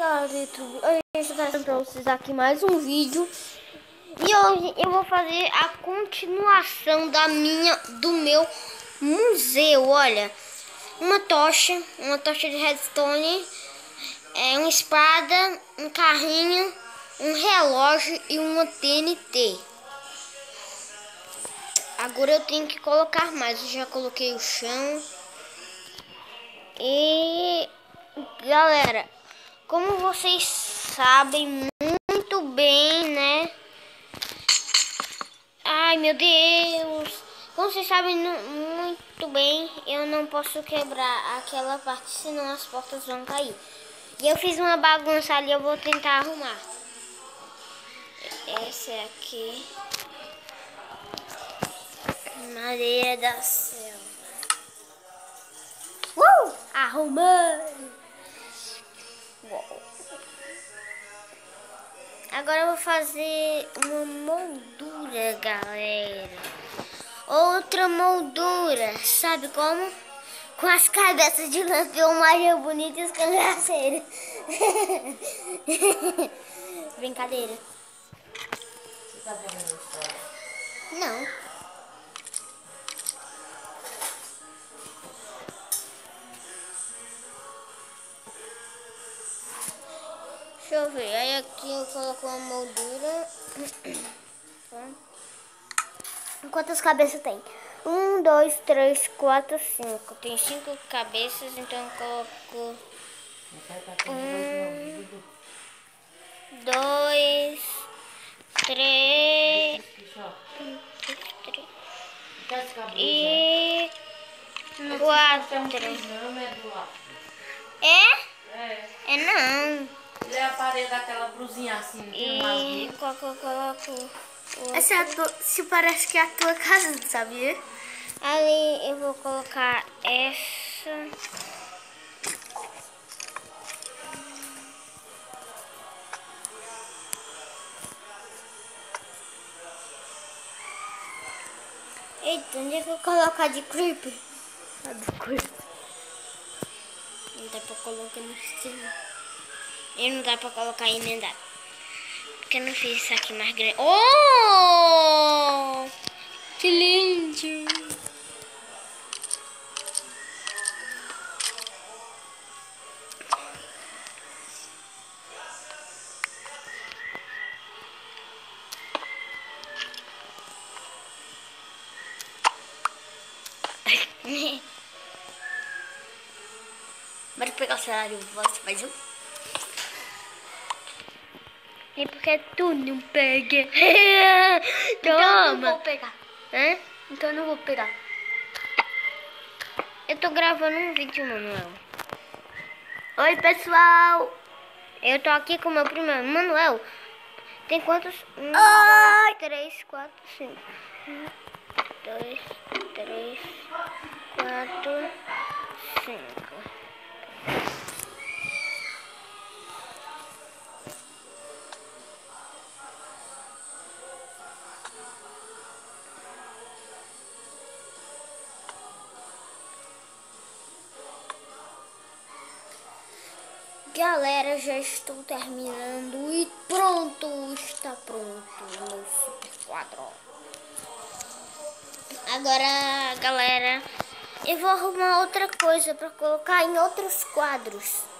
galera do YouTube, hoje eu estou trazendo para vocês aqui mais um vídeo. E hoje eu vou fazer a continuação do meu museu. Olha, uma tocha de redstone, uma espada, um carrinho, um relógio e uma TNT. Agora eu tenho que colocar mais. Eu já coloquei o chão. E galera, como vocês sabem muito bem, né? Ai, meu Deus! Como vocês sabem muito bem, eu não posso quebrar aquela parte, senão as portas vão cair. E eu fiz uma bagunça ali, eu vou tentar arrumar. Essa é aqui. Madeira da selva. Arrumei! Agora eu vou fazer uma moldura, galera. Outra moldura, sabe como? Com as cabeças de lampião mais bonitas e os cangaceiros. Brincadeira. Você tá vendo a história? Não. Deixa eu ver, aí aqui eu coloco uma moldura. Quantas cabeças tem? 1, 2, 3, 4, 5. Tem 5 cabeças, então eu coloco 1, 2, 3 e 4. É? É não. Ele é a parede daquela brusinha assim. E coloco. Essa é a tua, se parece que é a tua casa, sabia? Ali eu vou colocar essa. Eita, onde é que eu colocar de creeper? A do creeper. Não dá pra colocar no cima. E não dá pra colocar emendado. Porque eu não fiz isso aqui mais grande. Oh! Que lindo! Bora pegar o celular e você faz um. E por que tu não pega? Então eu não Toma! vou pegar. Hã? Então eu não vou pegar. Eu tô gravando um vídeo, Manuel. Oi, pessoal. Eu tô aqui com meu primo, Manuel. Tem quantos? 1, 2, 3, 4, 5. 1, 2, 3, 4, 5. Galera, já estou terminando e pronto, está pronto o meu super quadro. Agora, galera, eu vou arrumar outra coisa para colocar em outros quadros.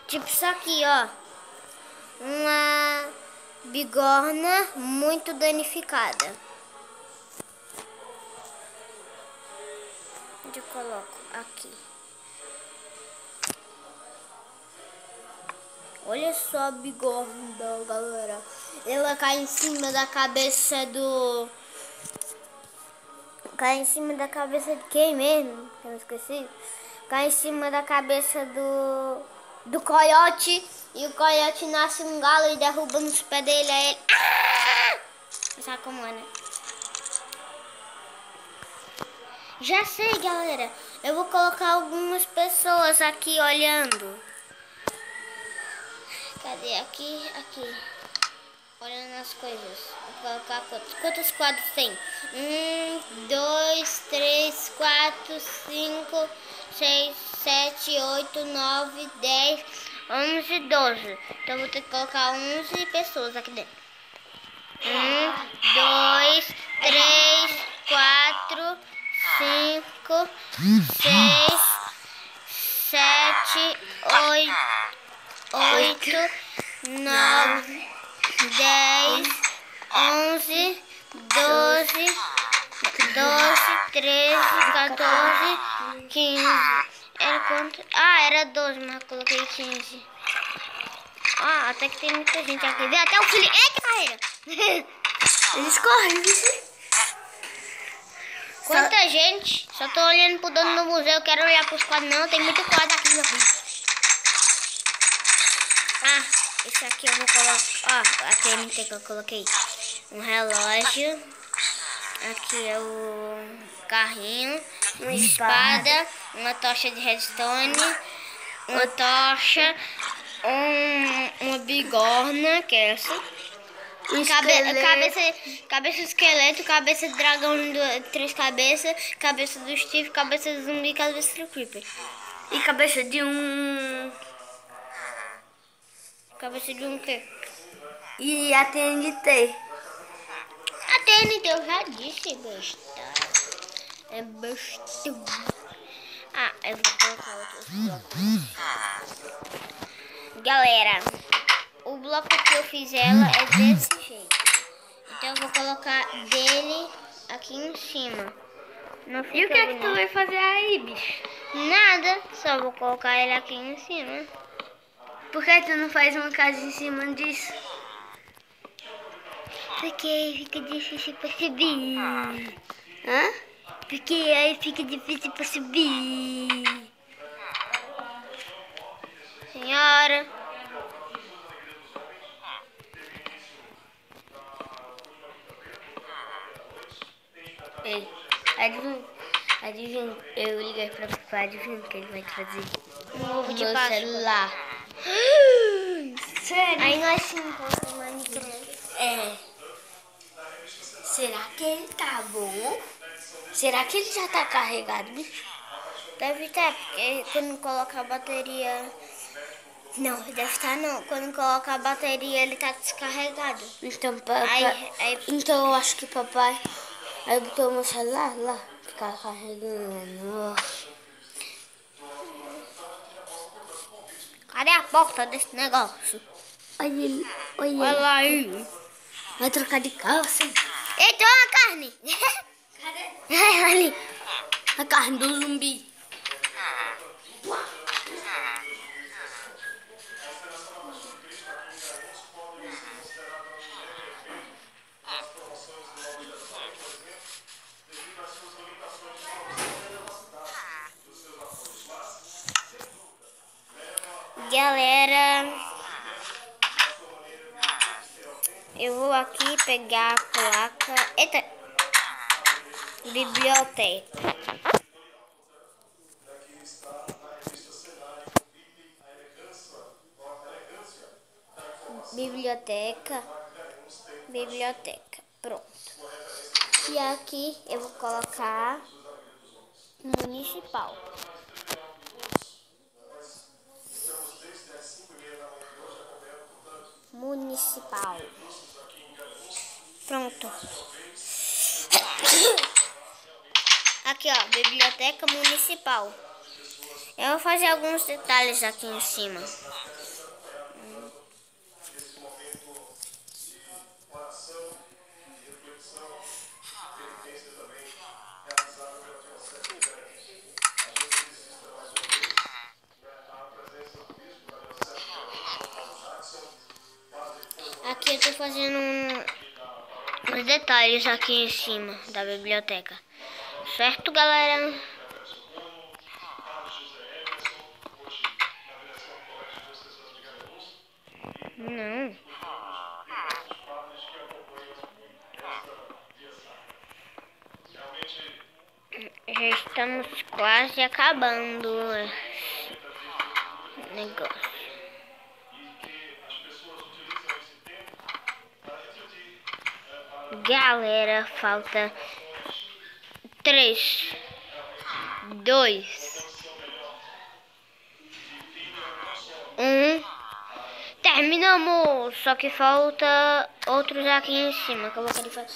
Tipo isso aqui, ó. Uma bigorna muito danificada. Onde eu coloco? Aqui. Olha só a bigorna, galera. Ela cai em cima da cabeça do... Cai em cima da cabeça de quem mesmo? Eu não esqueci. Cai em cima da cabeça do coiote. E o coiote nasce um galo e derruba nos pés dele. Aí ele... Sabe como é, né? Já sei, galera. Eu vou colocar algumas pessoas aqui olhando. Cadê? Aqui, aqui. Olhando as coisas. Vou colocar quantos quadros tem? 1, 2, 3, 4, 5, 6, 7, 8, 9, 10, 11, 12. Então vou ter que colocar 11 pessoas aqui dentro. 1, 2, 3, 4, 5, 6, 7, 8, 9, 10, 11, 12, 13, 14, 15. Era quanto? Ah, era 12, mas eu coloquei 15. Ah, até que tem muita gente aqui. Vem até o filho. Eita, carreira! Eles correm. Quanta gente? Só tô olhando pro dono do museu. Eu quero olhar pros quadros. Não, tem muito quadro aqui, meu filho. Ah, esse aqui eu vou colocar. Ó, a TNT que eu coloquei. Um relógio. Aqui é o carrinho. Uma espada. Uma tocha de redstone. Uma tocha. Uma bigorna, que é essa. Cabeça de esqueleto, cabeça de dragão de 3 cabeças, cabeça do Steve, cabeça do zumbi, cabeça do creeper. E cabeça de um... Cabeça de um quê? E a TNT. A TNT eu já disse, besta. É besta. Ah, eu vou colocar outros blocos. Galera, o bloco que eu fiz ela é desse jeito. Então eu vou colocar dele aqui em cima. Não fica E o que é que bonito. tu vai fazer aí, bicho? Nada, só vou colocar ele aqui em cima. Por que tu não faz uma casa em cima disso? Porque fica difícil pra subir. Hã? Porque aí fica difícil pra subir. Senhora. Ei, adivinha, eu liguei pra papai, adivinha o que ele vai trazer? Um ovo de Meu Páscoa. celular. Sério? Aí nós se encontramos Minecraft. É. Será que ele tá bom? Será que ele já tá carregado, bicho? Deve estar, porque quando coloca a bateria... Não, deve estar não. Quando coloca a bateria ele tá descarregado. Então, então eu acho que papai aí botou meu celular lá, ficar carregando. Cadê a porta desse negócio? Olha ele, olha Olha ele. lá aí. Vai trocar de calça. Eita, olha a carne. Cadê? Olha ali. A carne do zumbi. Galera, eu vou aqui pegar a placa. Eita! Biblioteca. Biblioteca. Pronto. E aqui eu vou colocar municipal. Municipal. Pronto. Aqui, ó, biblioteca municipal. Eu vou fazer alguns detalhes aqui em cima. Aqui eu tô fazendo uns detalhes aqui em cima da biblioteca. Certo, galera? Não. Já estamos quase acabando esse negócio. Galera, falta 3, 2, 1. Terminamos! Só que falta outros aqui em cima. Que eu vou querer fazer.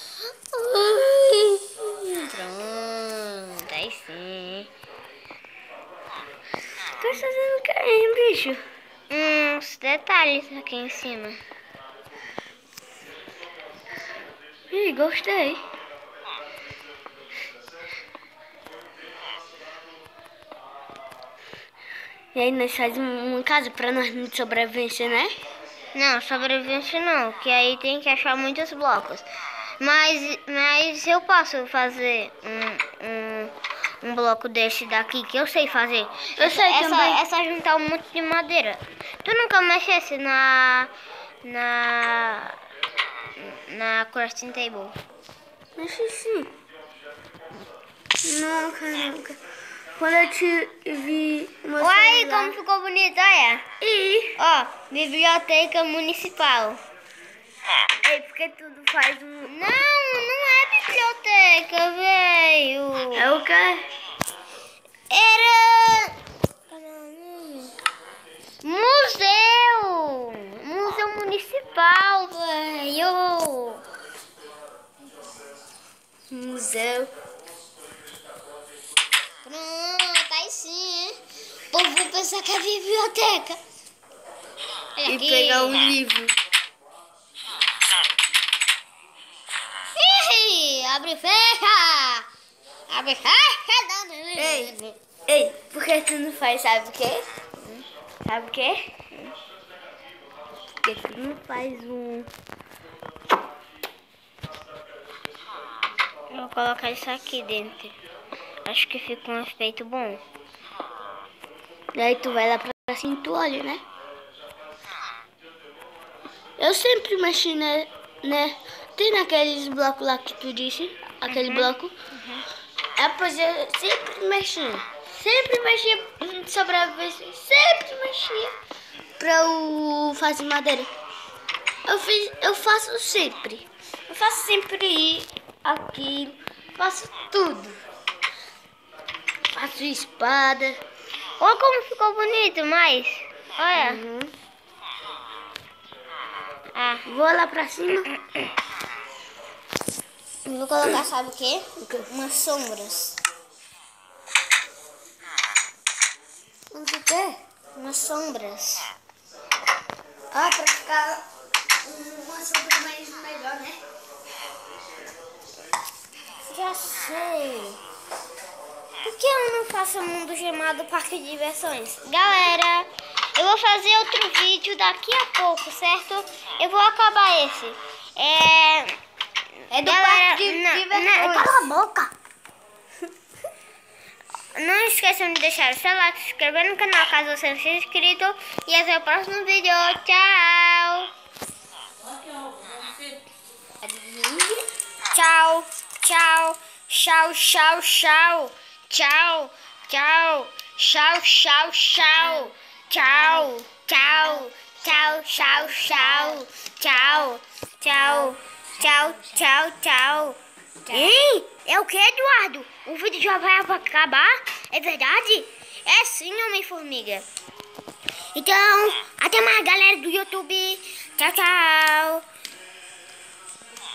Pronto, aí sim. O que você tá fazendo cair, bicho? Uns detalhes aqui em cima. Ih, gostei. E aí nós fazemos uma casa pra nós não sobrevivência, né? Não, sobrevivência não, que aí tem que achar muitos blocos. Mas eu posso fazer um bloco desse daqui que eu sei fazer. Eu sei também. É só juntar um monte de madeira. Tu nunca mexesse na crafting table? Mexi sim. Nunca. Quando eu te vi no Olha aí celular... como ficou bonito, olha. Ó, biblioteca municipal. Ei, porque tudo faz um... Não é biblioteca, velho. É o quê? Era... Museu municipal, velho. Museu. Pronto, aí sim, hein? O povo vai pensar que é biblioteca. Olha E aqui. pegar um livro. Ih, abre e fecha. Abre e fecha. Ei, por que tu não faz, sabe o quê? Sabe o quê? Porque tu não faz um... Vou colocar isso aqui dentro. Acho que fica um efeito bom. E aí tu vai lá pra cima e tu olha, né? Eu sempre mexi, né? Tem naqueles blocos lá que tu disse? Aquele bloco? É, pois eu sempre mexia. Sempre mexia sobre a vez. Sempre mexia pra eu fazer madeira. Eu faço sempre. Eu faço sempre aquilo. Faço tudo. Faço espada. Olha como ficou bonito, mas... Olha. Ah, Vou lá pra cima. vou colocar, sabe o quê? Umas sombras. Não sei o quê. Umas sombras. Ah, pra ficar uma sombra mais melhor, né? Já sei. Por que eu não faço um mundo chamado Parque de Diversões? Galera, eu vou fazer outro vídeo daqui a pouco, certo? Eu vou acabar esse. É do Galera, Parque de Diversões. Cala a boca! Não esqueçam de deixar o seu like, se inscrever no canal caso você não seja inscrito. E até o próximo vídeo. Tchau! Tchau, tchau, tchau, tchau, tchau. Tchau, tchau, tchau, tchau, tchau. Tchau, tchau, tchau, tchau, tchau. Tchau, tchau, tchau, tchau, tchau. Ei, é o que, Eduardo? O vídeo já vai acabar? É verdade? É sim, Homem-Formiga. Então, até mais, galera do YouTube. Tchau, tchau.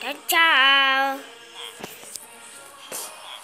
Tchau, tchau.